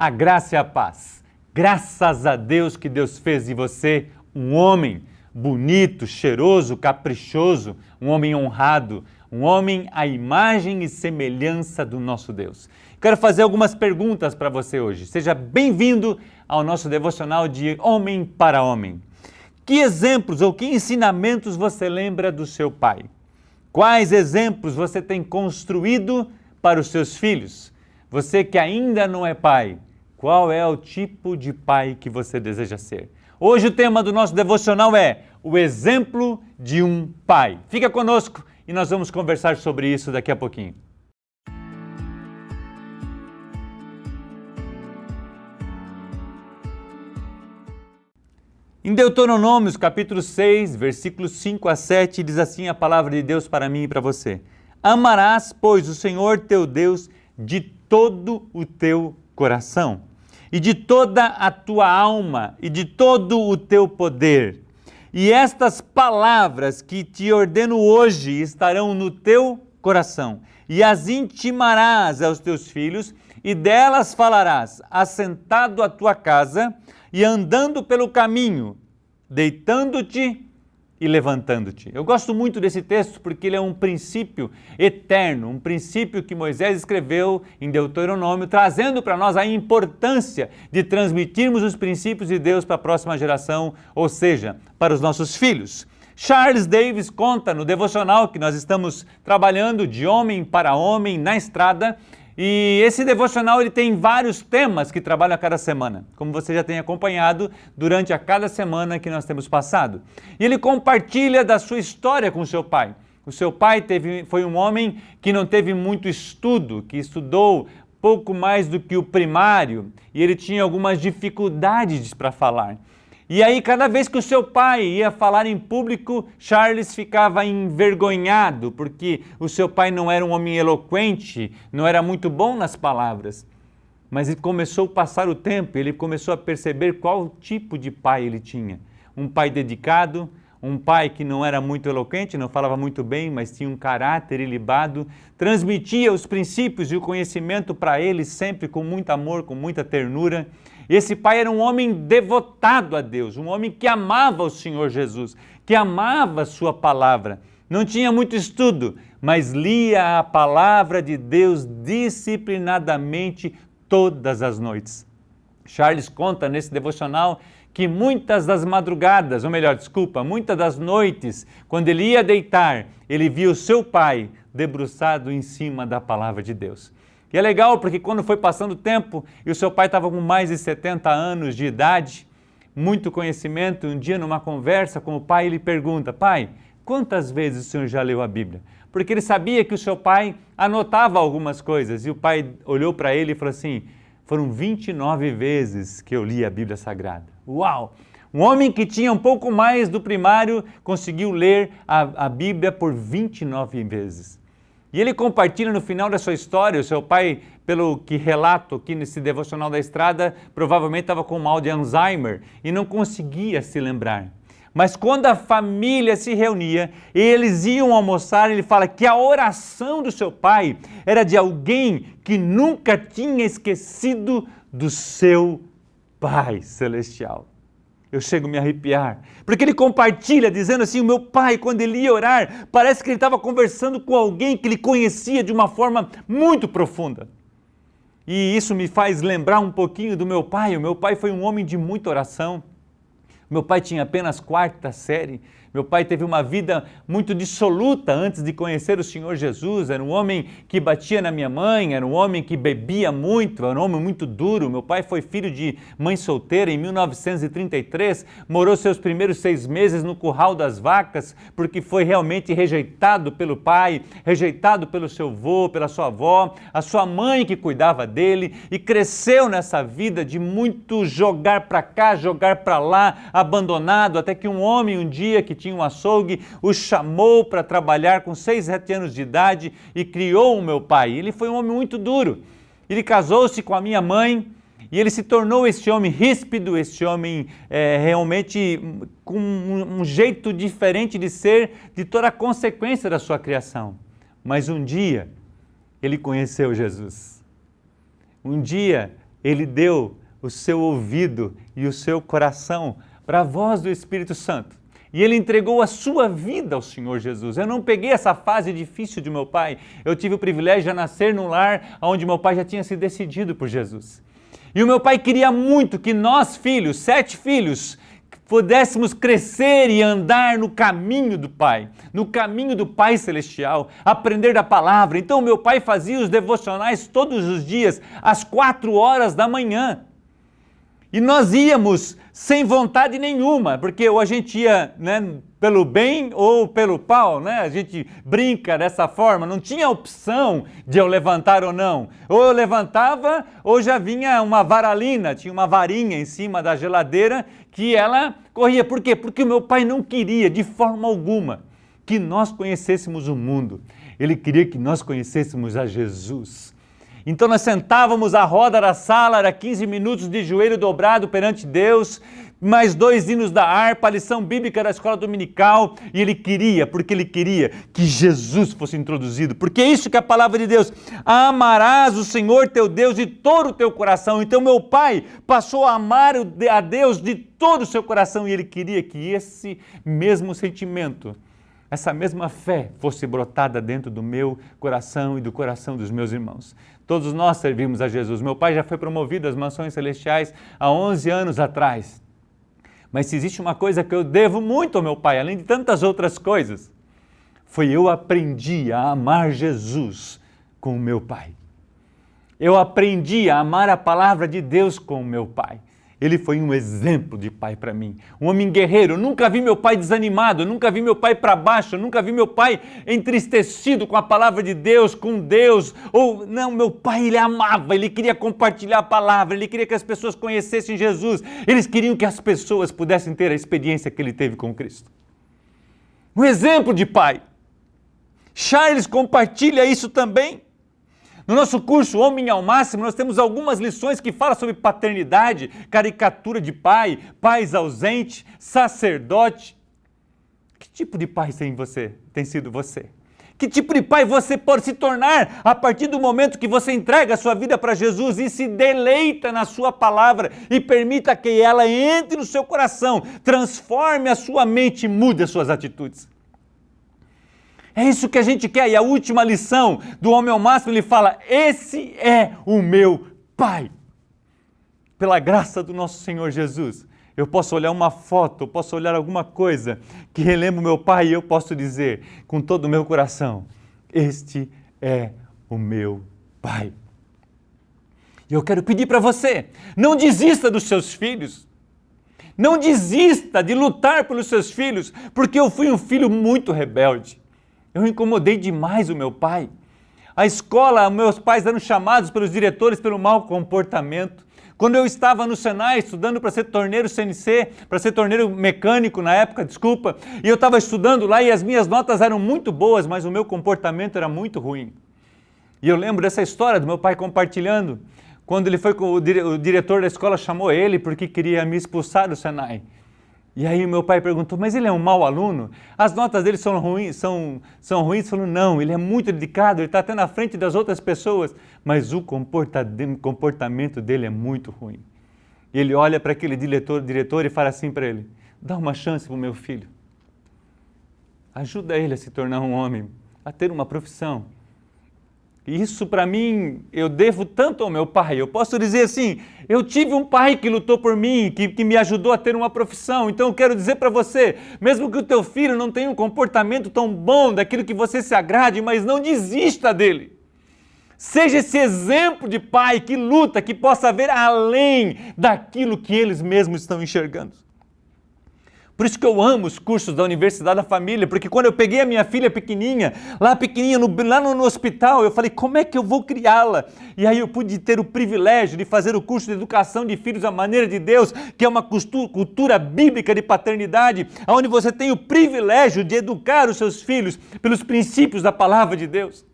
A graça e a paz. Graças a Deus que Deus fez de você um homem bonito, cheiroso, caprichoso, um homem honrado, um homem à imagem e semelhança do nosso Deus. Quero fazer algumas perguntas para você hoje. Seja bem-vindo ao nosso devocional de Homem para Homem. Que exemplos ou que ensinamentos você lembra do seu pai? Quais exemplos você tem construído para os seus filhos? Você que ainda não é pai, qual é o tipo de pai que você deseja ser? Hoje o tema do nosso devocional é o exemplo de um pai. Fica conosco e nós vamos conversar sobre isso daqui a pouquinho. Em Deuteronômios, capítulo 6, versículos 5 a 7, diz assim a palavra de Deus para mim e para você. Amarás, pois, o Senhor teu Deus de todo o teu coração, e de toda a tua alma, e de todo o teu poder. E estas palavras que te ordeno hoje estarão no teu coração, e as intimarás aos teus filhos, e delas falarás, assentado à tua casa, e andando pelo caminho, deitando-te e levantando-te. Eu gosto muito desse texto porque ele é um princípio eterno, um princípio que Moisés escreveu em Deuteronômio, trazendo para nós a importância de transmitirmos os princípios de Deus para a próxima geração, ou seja, para os nossos filhos. Charles Davis conta no devocional que nós estamos trabalhando de homem para homem na estrada, e esse devocional ele tem vários temas que trabalham a cada semana, como você já tem acompanhado durante a cada semana que nós temos passado. E ele compartilha da sua história com o seu pai. O seu pai foi um homem que não teve muito estudo, que estudou pouco mais do que o primário, e ele tinha algumas dificuldades para falar. E aí, cada vez que o seu pai ia falar em público, Charles ficava envergonhado, porque o seu pai não era um homem eloquente, não era muito bom nas palavras. Mas ele começou a passar o tempo, ele começou a perceber qual tipo de pai ele tinha. Um pai dedicado, um pai que não era muito eloquente, não falava muito bem, mas tinha um caráter ilibado, transmitia os princípios e o conhecimento para ele sempre com muito amor, com muita ternura. Esse pai era um homem devotado a Deus, um homem que amava o Senhor Jesus, que amava a sua palavra. Não tinha muito estudo, mas lia a palavra de Deus disciplinadamente todas as noites. Charles conta nesse devocional que muitas das madrugadas, ou melhor, muitas das noites, quando ele ia deitar, ele via o seu pai debruçado em cima da palavra de Deus. E é legal porque quando foi passando o tempo e o seu pai estava com mais de 70 anos de idade, muito conhecimento, um dia numa conversa com o pai, ele pergunta, pai, quantas vezes o senhor já leu a Bíblia? Porque ele sabia que o seu pai anotava algumas coisas e o pai olhou para ele e falou assim, foram 29 vezes que eu li a Bíblia Sagrada. Uau! Um homem que tinha um pouco mais do primário conseguiu ler a Bíblia por 29 vezes. E ele compartilha no final da sua história, o seu pai, pelo que relato aqui nesse devocional da estrada, provavelmente estava com mal de Alzheimer e não conseguia se lembrar. Mas quando a família se reunia, eles iam almoçar, ele fala que a oração do seu pai era de alguém que nunca tinha esquecido do seu Pai Celestial. Eu chego a me arrepiar, porque ele compartilha dizendo assim, o meu pai, quando ele ia orar, parece que ele estava conversando com alguém que ele conhecia de uma forma muito profunda. E isso me faz lembrar um pouquinho do meu pai. O meu pai foi um homem de muita oração. Meu pai tinha apenas 4ª série. Meu pai teve uma vida muito dissoluta antes de conhecer o Senhor Jesus. Era um homem que batia na minha mãe, era um homem que bebia muito, era um homem muito duro. Meu pai foi filho de mãe solteira em 1933, morou seus primeiros 6 meses no curral das vacas, porque foi realmente rejeitado pelo pai, rejeitado pelo seu avô, pela sua avó, a sua mãe que cuidava dele, e cresceu nessa vida de muito jogar para cá, jogar para lá, abandonado, até que um homem um dia que tinha um açougue, o chamou para trabalhar com 6, 7 anos de idade e criou o meu pai. Ele foi um homem muito duro. Ele casou-se com a minha mãe e ele se tornou esse homem ríspido, esse homem realmente com um jeito diferente de ser, de toda a consequência da sua criação. Mas um dia ele conheceu Jesus. Um dia Ele deu o seu ouvido e o seu coração para a voz do Espírito Santo. E Ele entregou a sua vida ao Senhor Jesus. Eu não peguei essa fase difícil de meu pai. Eu tive o privilégio de nascer num lar onde meu pai já tinha se decidido por Jesus. E o meu pai queria muito que nós, filhos, 7 filhos, pudéssemos crescer e andar no caminho do Pai, no caminho do Pai Celestial, aprender da palavra. Então meu pai fazia os devocionais todos os dias, às 4 horas da manhã. E nós íamos sem vontade nenhuma, porque ou a gente ia, pelo bem ou pelo pau, A gente brinca dessa forma, não tinha opção de eu levantar ou não. Ou eu levantava ou já vinha uma varalina, tinha uma varinha em cima da geladeira que ela corria. Por quê? Porque o meu pai não queria de forma alguma que nós conhecêssemos o mundo. Ele queria que nós conhecêssemos a Jesus. Então nós sentávamos à roda da sala, era 15 minutos de joelho dobrado perante Deus, mais 2 hinos da harpa, a lição bíblica da escola dominical, e ele queria, porque ele queria que Jesus fosse introduzido, porque é isso que a palavra de Deus, amarás o Senhor teu Deus de todo o teu coração. Então meu pai passou a amar a Deus de todo o seu coração, e ele queria que esse mesmo sentimento, essa mesma fé fosse brotada dentro do meu coração e do coração dos meus irmãos. Todos nós servimos a Jesus. Meu pai já foi promovido às mansões celestiais há 11 anos atrás. Mas se existe uma coisa que eu devo muito ao meu pai, além de tantas outras coisas, foi eu aprendi a amar Jesus com o meu pai. Eu aprendi a amar a palavra de Deus com o meu pai. Ele foi um exemplo de pai para mim, um homem guerreiro. Eu nunca vi meu pai desanimado, eu nunca vi meu pai para baixo, eu nunca vi meu pai entristecido com a palavra de Deus, com Deus. Não, meu pai, ele amava, ele queria compartilhar a palavra, ele queria que as pessoas conhecessem Jesus. Eles queriam que as pessoas pudessem ter a experiência que ele teve com Cristo. Um exemplo de pai. Charles compartilha isso também. No nosso curso Homem ao Máximo, nós temos algumas lições que falam sobre paternidade, caricatura de pai, pais ausentes, sacerdote. Que tipo de pai tem sido você? Que tipo de pai você pode se tornar a partir do momento que você entrega a sua vida para Jesus e se deleita na sua palavra e permita que ela entre no seu coração, transforme a sua mente e mude as suas atitudes. É isso que a gente quer. E a última lição do Homem ao Máximo, ele fala: esse é o meu Pai. Pela graça do nosso Senhor Jesus, eu posso olhar uma foto, eu posso olhar alguma coisa que relembra o meu Pai e eu posso dizer com todo o meu coração: este é o meu Pai. E eu quero pedir para você, não desista dos seus filhos. Não desista de lutar pelos seus filhos, porque eu fui um filho muito rebelde. Eu incomodei demais o meu pai. A escola, meus pais eram chamados pelos diretores pelo mau comportamento. Quando eu estava no Senai estudando para ser torneiro CNC, para ser torneiro mecânico na época, e eu estava estudando lá e as minhas notas eram muito boas, mas o meu comportamento era muito ruim. E eu lembro dessa história do meu pai compartilhando, quando ele foi com o diretor da escola chamou ele porque queria me expulsar do Senai. E aí meu pai perguntou: mas ele é um mau aluno? As notas dele são ruins? São ruins? Falou: não, ele é muito dedicado, ele está até na frente das outras pessoas, mas o comportamento dele é muito ruim. E ele olha para aquele diretor e fala assim para ele: dá uma chance para o meu filho. Ajuda ele a se tornar um homem, a ter uma profissão. Isso para mim, eu devo tanto ao meu pai. Eu posso dizer assim, eu tive um pai que lutou por mim, que me ajudou a ter uma profissão. Então eu quero dizer para você, mesmo que o teu filho não tenha um comportamento tão bom daquilo que você se agrade, mas não desista dele. Seja esse exemplo de pai que luta, que possa ver além daquilo que eles mesmos estão enxergando. Por isso que eu amo os cursos da Universidade da Família, porque quando eu peguei a minha filha pequenininha, lá no hospital, eu falei: como é que eu vou criá-la? E aí eu pude ter o privilégio de fazer o curso de Educação de Filhos à Maneira de Deus, que é uma cultura bíblica de paternidade, onde você tem o privilégio de educar os seus filhos pelos princípios da Palavra de Deus.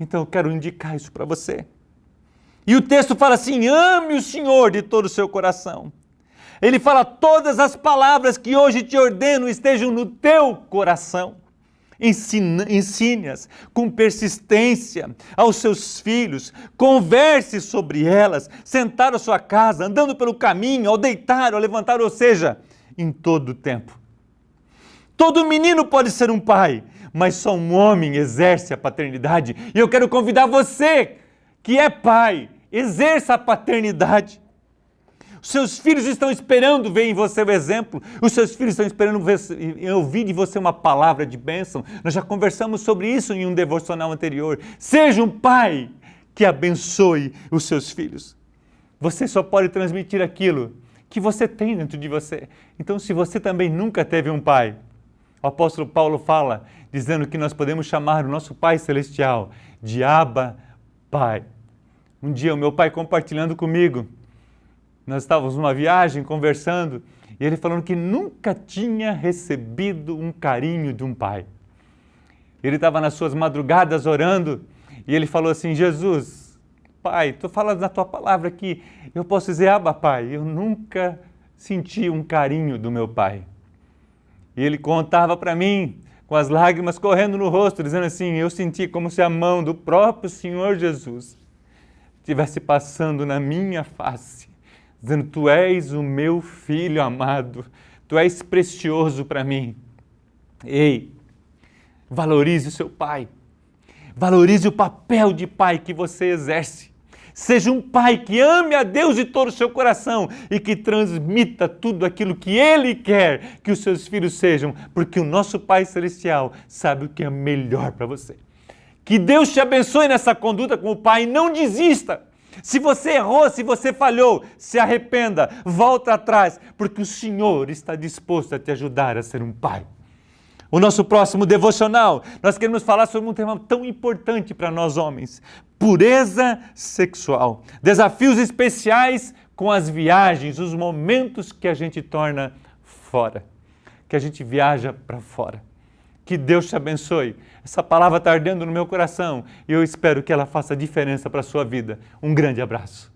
Então eu quero indicar isso para você. E o texto fala assim: ame o Senhor de todo o seu coração. Ele fala: todas as palavras que hoje te ordeno estejam no teu coração. ensine-as com persistência aos seus filhos, converse sobre elas, sentar à sua casa, andando pelo caminho, ao deitar, ao levantar, ou seja, em todo o tempo. Todo menino pode ser um pai, mas só um homem exerce a paternidade. E eu quero convidar você, que é pai, exerça a paternidade. Os seus filhos estão esperando ver em você o exemplo. Os seus filhos estão esperando ouvir de você uma palavra de bênção. Nós já conversamos sobre isso em um devocional anterior. Seja um pai que abençoe os seus filhos. Você só pode transmitir aquilo que você tem dentro de você. Então, se você também nunca teve um pai, o apóstolo Paulo fala, dizendo que nós podemos chamar o nosso Pai Celestial de Abba, Pai. Um dia o meu pai compartilhando comigo, nós estávamos numa viagem conversando, e ele falando que nunca tinha recebido um carinho de um pai. Ele estava nas suas madrugadas orando, e ele falou assim: Jesus, Pai, tu falas na tua palavra que eu posso dizer Abba, Pai, eu nunca senti um carinho do meu pai. E ele contava para mim, com as lágrimas correndo no rosto, dizendo assim: eu senti como se a mão do próprio Senhor Jesus estivesse passando na minha face, dizendo: tu és o meu filho amado, tu és precioso para mim. Ei, valorize o seu pai, valorize o papel de pai que você exerce. Seja um pai que ame a Deus de todo o seu coração e que transmita tudo aquilo que Ele quer que os seus filhos sejam, porque o nosso Pai Celestial sabe o que é melhor para você. Que Deus te abençoe nessa conduta com o pai, não desista. Se você errou, se você falhou, se arrependa, volta atrás, porque o Senhor está disposto a te ajudar a ser um pai. O nosso próximo devocional, nós queremos falar sobre um tema tão importante para nós homens: pureza sexual. Desafios especiais com as viagens, os momentos que a gente torna fora, que a gente viaja para fora. Que Deus te abençoe. Essa palavra está ardendo no meu coração e eu espero que ela faça diferença para a sua vida. Um grande abraço.